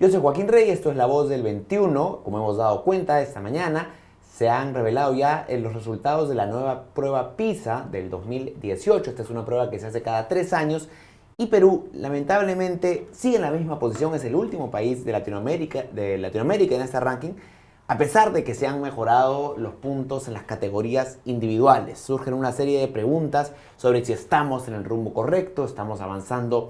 Yo soy Joaquín Rey, esto es La Voz del 21. Como hemos dado cuenta esta mañana, se han revelado ya los resultados de la nueva prueba PISA del 2018. Esta es una prueba que se hace cada 3 años y Perú, lamentablemente, sigue en la misma posición. Es el último país de Latinoamérica en este ranking, a pesar de que se han mejorado los puntos en las categorías individuales. Surgen una serie de preguntas sobre si estamos en el rumbo correcto, estamos avanzando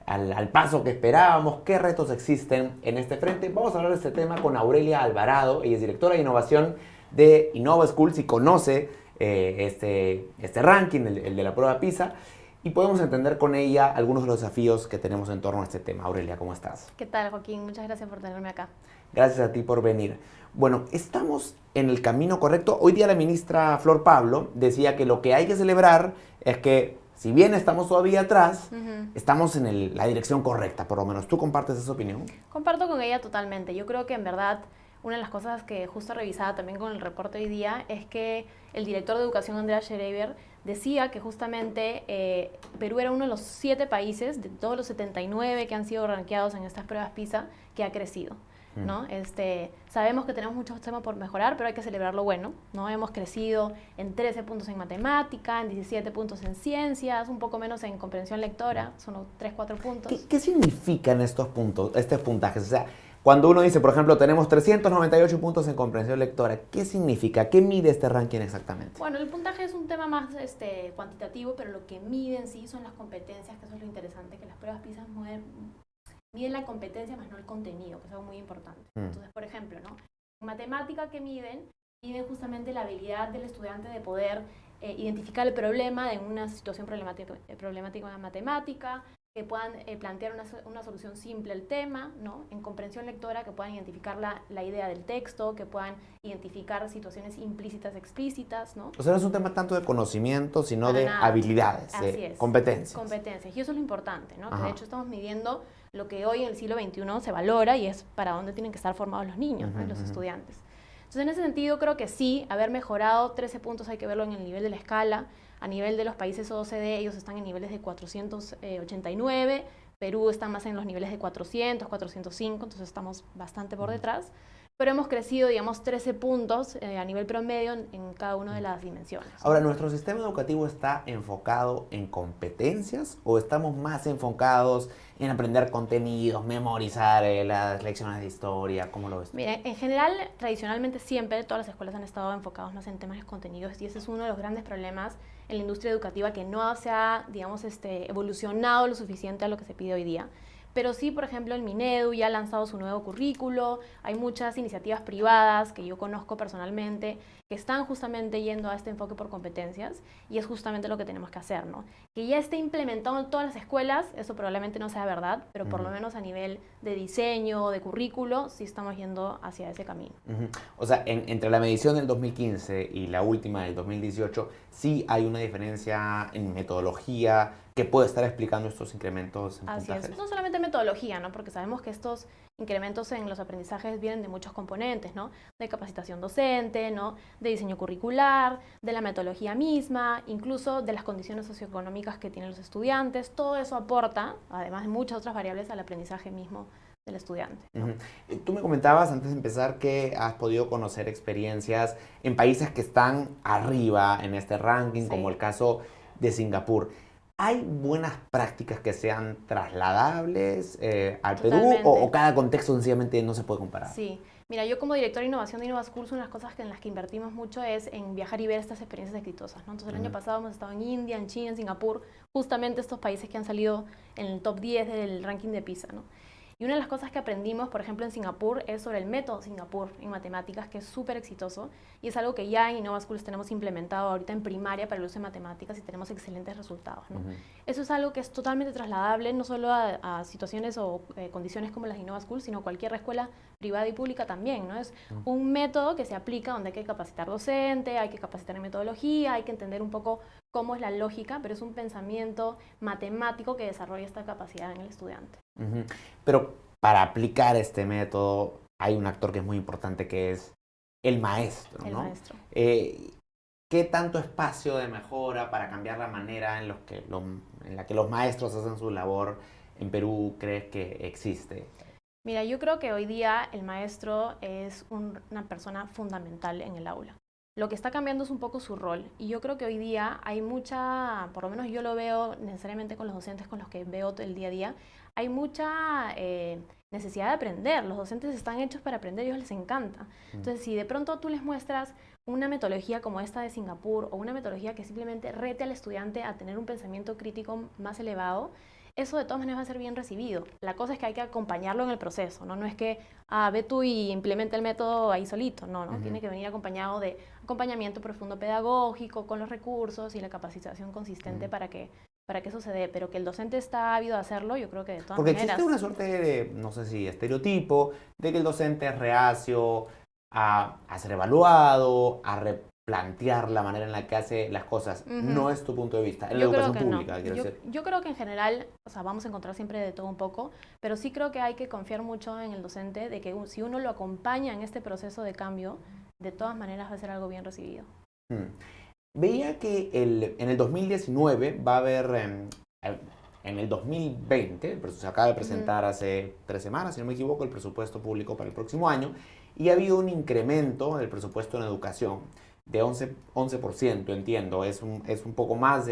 al paso que esperábamos, qué retos existen en este frente. Vamos a hablar de este tema con Aurelia Alvarado. Ella es directora de innovación de Innova Schools y conoce este ranking, el de la prueba PISA, y podemos entender con ella algunos de los desafíos que tenemos en torno a este tema. Aurelia, ¿cómo estás? ¿Qué tal, Joaquín? Muchas gracias por tenerme acá. Gracias a ti por venir. Bueno, estamos en el camino correcto. Hoy día la ministra Flor Pablo decía que lo que hay que celebrar es que, si bien estamos todavía atrás, estamos en la dirección correcta, por lo menos. ¿Tú compartes esa opinión? Comparto con ella totalmente. Yo creo que en verdad una de las cosas que justo revisaba también con el reporte hoy día es que el director de educación, Andrea Schreiber, decía que justamente Perú era uno de los 7 países de todos los 79 que han sido rankeados en estas pruebas PISA que ha crecido, ¿no? Sabemos que tenemos muchos temas por mejorar, pero hay que celebrar lo bueno, ¿no? Hemos crecido en 13 puntos en matemática, en 17 puntos en ciencias, un poco menos en comprensión lectora, son 3-4 puntos. ¿Qué significan estos puntajes? O sea, cuando uno dice, por ejemplo, tenemos 398 puntos en comprensión lectora, ¿qué significa? ¿Qué mide este ranking exactamente? Bueno, el puntaje es un tema más cuantitativo, pero lo que mide en sí son las competencias, que eso es lo interesante, que las pruebas PISA miden la competencia más no el contenido, que es algo muy importante. Entonces, por ejemplo, ¿no? En matemática, ¿qué miden? Miden justamente la habilidad del estudiante de poder identificar el problema en una situación problemática en matemática, que puedan plantear una solución simple al tema, ¿no? En comprensión lectora, que puedan identificar la idea del texto, que puedan identificar situaciones implícitas, explícitas, ¿no? O sea, no es un tema tanto de conocimiento, sino Para de nada. habilidades, Así de es. competencias. Competencias. Y eso es lo importante, ¿no? Que Ajá. de hecho estamos midiendo lo que hoy en el siglo XXI se valora y es para dónde tienen que estar formados los niños, ¿no? Los estudiantes. Entonces, en ese sentido, creo que sí, haber mejorado 13 puntos hay que verlo en el nivel de la escala. A nivel de los países OCDE, ellos están en niveles de 489, Perú está más en los niveles de 400, 405, entonces estamos bastante por detrás. Pero hemos crecido, digamos, 13 puntos a nivel promedio en cada una de las dimensiones. Ahora, ¿nuestro sistema educativo está enfocado en competencias o estamos más enfocados en aprender contenidos, memorizar las lecciones de historia? ¿Cómo lo ves? Mira, en general, tradicionalmente siempre todas las escuelas han estado enfocadas más en temas de contenidos y ese es uno de los grandes problemas en la industria educativa, que no se ha, digamos, evolucionado lo suficiente a lo que se pide hoy día. Pero sí, por ejemplo, el Minedu ya ha lanzado su nuevo currículo, hay muchas iniciativas privadas que yo conozco personalmente que están justamente yendo a este enfoque por competencias y es justamente lo que tenemos que hacer, ¿no? Que ya esté implementado en todas las escuelas, eso probablemente no sea verdad, pero por lo menos a nivel de diseño, de currículo, sí estamos yendo hacia ese camino. O sea, entre la medición del 2015 y la última del 2018, sí hay una diferencia en metodología que puede estar explicando estos incrementos en Así puntajes. es. No solamente metodología, ¿no? Porque sabemos que estos incrementos en los aprendizajes vienen de muchos componentes, ¿no? De capacitación docente, ¿no? De diseño curricular, de la metodología misma, incluso de las condiciones socioeconómicas que tienen los estudiantes. Todo eso aporta, además de muchas otras variables, al aprendizaje mismo del estudiante, ¿no? Tú me comentabas antes de empezar que has podido conocer experiencias en países que están arriba en este ranking, Sí. como el caso de Singapur. ¿Hay buenas prácticas que sean trasladables al Perú Totalmente. o cada contexto sencillamente no se puede comparar? Sí, mira, yo como directora de innovación de Innova Schools, una de las cosas en las que invertimos mucho es en viajar y ver estas experiencias exitosas, ¿no? Entonces el año pasado hemos estado en India, en China, en Singapur, justamente estos países que han salido en el top 10 del ranking de PISA, ¿no? Y una de las cosas que aprendimos, por ejemplo, en Singapur, es sobre el método Singapur en matemáticas, que es súper exitoso y es algo que ya en Innova Schools tenemos implementado ahorita en primaria para el uso de matemáticas y tenemos excelentes resultados, ¿no? Eso es algo que es totalmente trasladable no solo a situaciones o condiciones como las de Innova Schools, sino cualquier escuela privada y pública también, ¿no? Es un método que se aplica donde hay que capacitar docente, hay que capacitar en metodología, hay que entender un poco cómo es la lógica, pero es un pensamiento matemático que desarrolla esta capacidad en el estudiante. Pero para aplicar este método hay un actor que es muy importante, que es el maestro, ¿no? El maestro. ¿Qué tanto espacio de mejora para cambiar la manera en la que los maestros hacen su labor en Perú crees que existe? Mira, yo creo que hoy día el maestro es una persona fundamental en el aula. Lo que está cambiando es un poco su rol y yo creo que hoy día hay mucha, por lo menos yo lo veo necesariamente con los docentes con los que veo el día a día, hay mucha necesidad de aprender. Los docentes están hechos para aprender, a ellos les encanta. Entonces, si de pronto tú les muestras una metodología como esta de Singapur o una metodología que simplemente rete al estudiante a tener un pensamiento crítico más elevado, eso de todas maneras va a ser bien recibido. La cosa es que hay que acompañarlo en el proceso, ¿no? No es que ve tú y implementa el método ahí solito, no, ¿no? Tiene que venir acompañado de acompañamiento profundo pedagógico, con los recursos y la capacitación consistente para que eso se dé, pero que el docente está ávido a hacerlo, yo creo que de todas Porque maneras. existe una suerte de, no sé si estereotipo, de que el docente es reacio a ser evaluado, a replantear la manera en la que hace las cosas. No es tu punto de vista, en la Yo creo educación que no. pública, quiero decir. Yo creo que en general, o sea, vamos a encontrar siempre de todo un poco, pero sí creo que hay que confiar mucho en el docente de que si uno lo acompaña en este proceso de cambio, de todas maneras va a ser algo bien recibido. Veía que en el 2019 va a haber, en el 2020, se acaba de presentar hace 3 semanas, si no me equivoco, el presupuesto público para el próximo año, y ha habido un incremento del presupuesto en educación de 11%, entiendo, es un poco más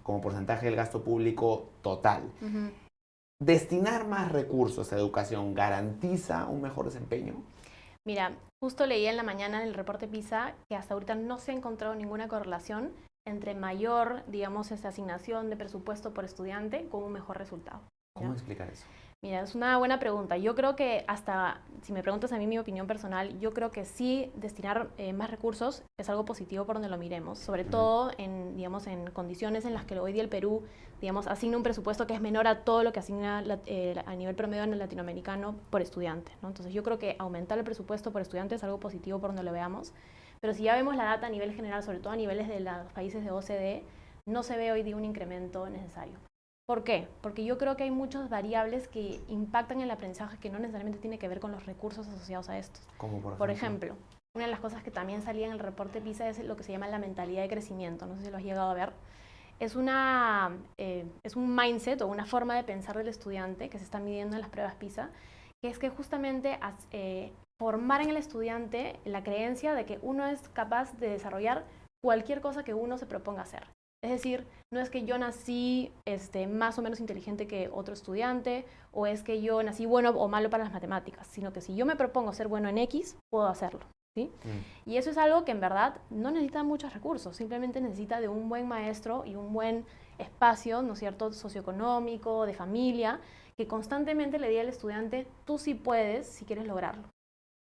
como porcentaje del gasto público total. ¿Destinar más recursos a educación garantiza un mejor desempeño? Mira, justo leí en la mañana en el reporte PISA que hasta ahorita no se ha encontrado ninguna correlación entre mayor, digamos, esa asignación de presupuesto por estudiante con un mejor resultado. ¿Cómo explicar eso? Mira, es una buena pregunta. Yo creo que hasta, si me preguntas a mí mi opinión personal, yo creo que sí destinar más recursos es algo positivo por donde lo miremos, sobre todo en, digamos, en condiciones en las que hoy día el Perú, digamos, asigna un presupuesto que es menor a todo lo que asigna a nivel promedio en el latinoamericano por estudiante, ¿no? Entonces yo creo que aumentar el presupuesto por estudiante es algo positivo por donde lo veamos, pero si ya vemos la data a nivel general, sobre todo a niveles de los países de OCDE, no se ve hoy día un incremento necesario. ¿Por qué? Porque yo creo que hay muchas variables que impactan en el aprendizaje que no necesariamente tiene que ver con los recursos asociados a estos. ¿Cómo por ejemplo, una de las cosas que también salía en el reporte PISA es lo que se llama la mentalidad de crecimiento. No sé si lo has llegado a ver. Es un mindset o una forma de pensar del estudiante que se está midiendo en las pruebas PISA, que es que justamente formar en el estudiante la creencia de que uno es capaz de desarrollar cualquier cosa que uno se proponga hacer. Es decir, no es que yo nací más o menos inteligente que otro estudiante, o es que yo nací bueno o malo para las matemáticas, sino que si yo me propongo ser bueno en X, puedo hacerlo, ¿sí? Y eso es algo que en verdad no necesita muchos recursos, simplemente necesita de un buen maestro y un buen espacio, ¿no es cierto?, socioeconómico, de familia, que constantemente le diga al estudiante, tú sí puedes si quieres lograrlo.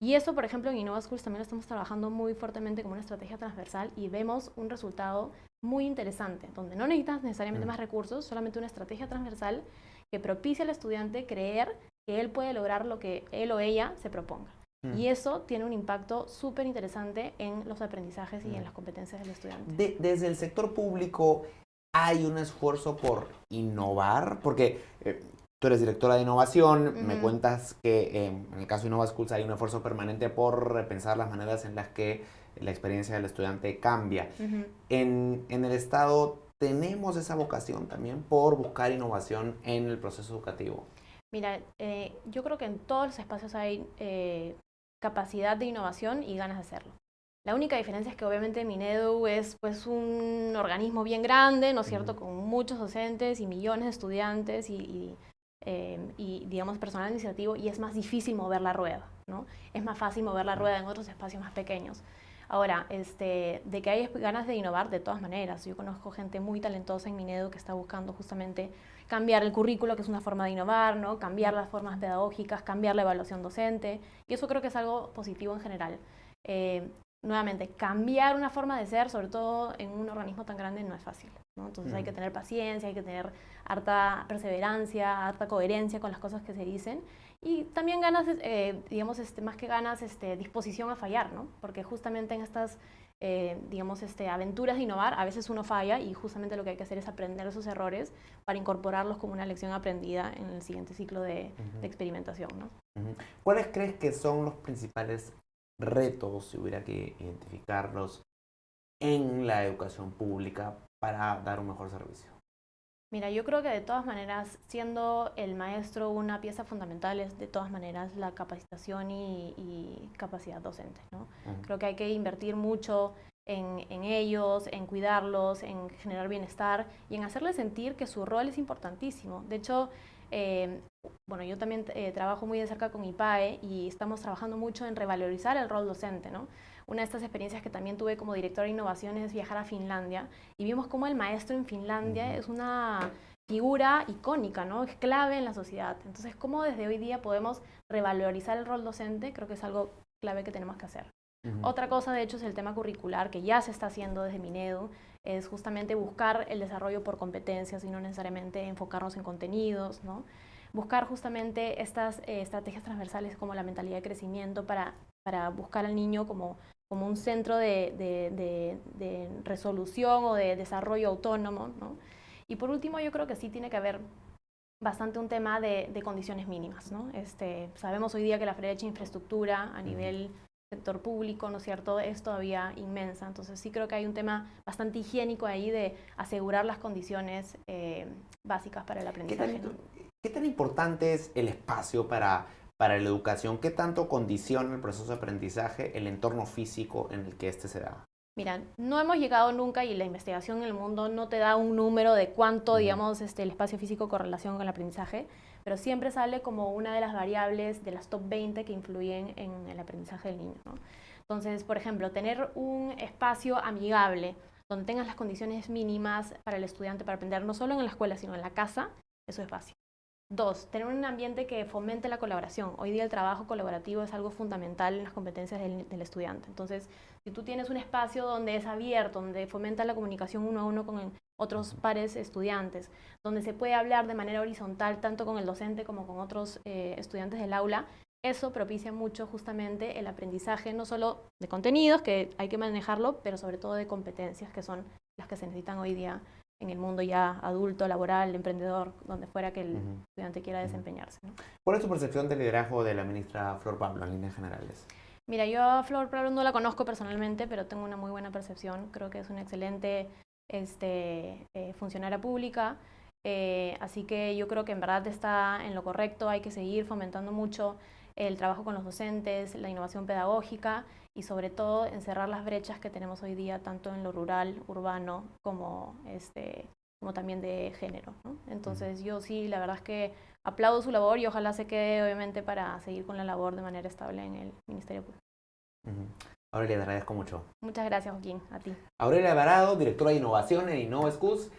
Y eso, por ejemplo, en Innova Schools también lo estamos trabajando muy fuertemente como una estrategia transversal y vemos un resultado muy interesante, donde no necesitas necesariamente más recursos, solamente una estrategia transversal que propicia al estudiante creer que él puede lograr lo que él o ella se proponga. Y eso tiene un impacto súper interesante en los aprendizajes y en las competencias del estudiante. Desde el sector público, ¿hay un esfuerzo por innovar? Porque tú eres directora de innovación, me cuentas que en el caso de Innova Schools hay un esfuerzo permanente por repensar las maneras en las que la experiencia del estudiante cambia. En el Estado, ¿tenemos esa vocación también por buscar innovación en el proceso educativo? Mira, yo creo que en todos los espacios hay capacidad de innovación y ganas de hacerlo. La única diferencia es que obviamente Minedu es pues un organismo bien grande, ¿no es cierto?, con muchos docentes y millones de estudiantes y digamos personal administrativo, y es más difícil mover la rueda, ¿no? Es más fácil mover la rueda en otros espacios más pequeños. Ahora, de que hay ganas de innovar, de todas maneras. Yo conozco gente muy talentosa en Minedu que está buscando justamente cambiar el currículo, que es una forma de innovar, ¿no? Cambiar las formas pedagógicas, cambiar la evaluación docente, y eso creo que es algo positivo en general. Nuevamente, cambiar una forma de ser, sobre todo en un organismo tan grande, no es fácil, ¿no? Entonces hay que tener paciencia, hay que tener harta perseverancia, harta coherencia con las cosas que se dicen, y también ganas, digamos, más que ganas, disposición a fallar, ¿no? Porque justamente en estas, digamos, aventuras de innovar, a veces uno falla y justamente lo que hay que hacer es aprender esos errores para incorporarlos como una lección aprendida en el siguiente ciclo de experimentación, ¿no? ¿Cuáles crees que son los principales retos, si hubiera que identificarlos, en la educación pública para dar un mejor servicio? Mira, yo creo que de todas maneras, siendo el maestro una pieza fundamental es de todas maneras la capacitación y capacidad docente, ¿no? Creo que hay que invertir mucho en ellos, en cuidarlos, en generar bienestar y en hacerles sentir que su rol es importantísimo. De hecho, bueno, yo también trabajo muy de cerca con IPAE y estamos trabajando mucho en revalorizar el rol docente, ¿no? Una de estas experiencias que también tuve como directora de innovación es viajar a Finlandia y vimos cómo el maestro en Finlandia es una figura icónica, ¿no? Es clave en la sociedad. Entonces, cómo desde hoy día podemos revalorizar el rol docente, creo que es algo clave que tenemos que hacer. Otra cosa, de hecho, es el tema curricular, que ya se está haciendo desde Minedu, es justamente buscar el desarrollo por competencias y no necesariamente enfocarnos en contenidos, ¿no? Buscar justamente estas estrategias transversales como la mentalidad de crecimiento para buscar al niño como un centro de resolución o de desarrollo autónomo, ¿no? Y por último, yo creo que sí tiene que haber bastante un tema de condiciones mínimas, ¿no? Sabemos hoy día que la brecha de infraestructura a nivel sector público, ¿no es cierto?, es todavía inmensa. Entonces sí creo que hay un tema bastante higiénico ahí de asegurar las condiciones básicas para el aprendizaje, ¿no? ¿Qué tan importante es el espacio para la educación? ¿Qué tanto condiciona el proceso de aprendizaje el entorno físico en el que éste se da? Mira, no hemos llegado nunca y la investigación en el mundo no te da un número de cuánto, digamos, el espacio físico correlación con el aprendizaje, pero siempre sale como una de las variables de las top 20 que influyen en el aprendizaje del niño, ¿no? Entonces, por ejemplo, tener un espacio amigable donde tengas las condiciones mínimas para el estudiante para aprender, no solo en la escuela, sino en la casa, eso es básico. 2, tener un ambiente que fomente la colaboración. Hoy día el trabajo colaborativo es algo fundamental en las competencias del estudiante. Entonces, si tú tienes un espacio donde es abierto, donde fomenta la comunicación uno a uno con otros pares estudiantes, donde se puede hablar de manera horizontal tanto con el docente como con otros estudiantes del aula, eso propicia mucho justamente el aprendizaje, no solo de contenidos, que hay que manejarlo, pero sobre todo de competencias, que son las que se necesitan hoy día en el mundo ya adulto, laboral, emprendedor, donde fuera que el estudiante quiera desempeñarse, ¿no? ¿Cuál es tu percepción del liderazgo de la ministra Flor Pablo en líneas generales? Mira, yo a Flor Pablo no la conozco personalmente, pero tengo una muy buena percepción. Creo que es una excelente funcionaria pública. Así que yo creo que en verdad está en lo correcto. Hay que seguir fomentando mucho el trabajo con los docentes, la innovación pedagógica y sobre todo encerrar las brechas que tenemos hoy día tanto en lo rural, urbano, como también de género, ¿no? Entonces yo sí, la verdad es que aplaudo su labor y ojalá se quede obviamente para seguir con la labor de manera estable en el Ministerio Público. Aurelia, te agradezco mucho. Muchas gracias, Joaquín, a ti. Aurelia Alvarado, directora de innovación en InnovaSchools.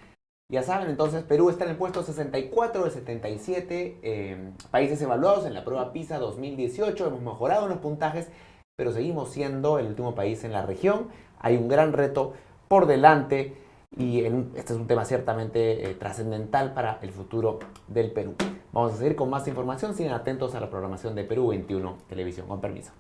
Ya saben, entonces Perú está en el puesto 64 de 77 países evaluados en la prueba PISA 2018. Hemos mejorado en los puntajes, pero seguimos siendo el último país en la región. Hay un gran reto por delante y este es un tema ciertamente trascendental para el futuro del Perú. Vamos a seguir con más información. Sigan atentos a la programación de Perú 21 Televisión. Con permiso.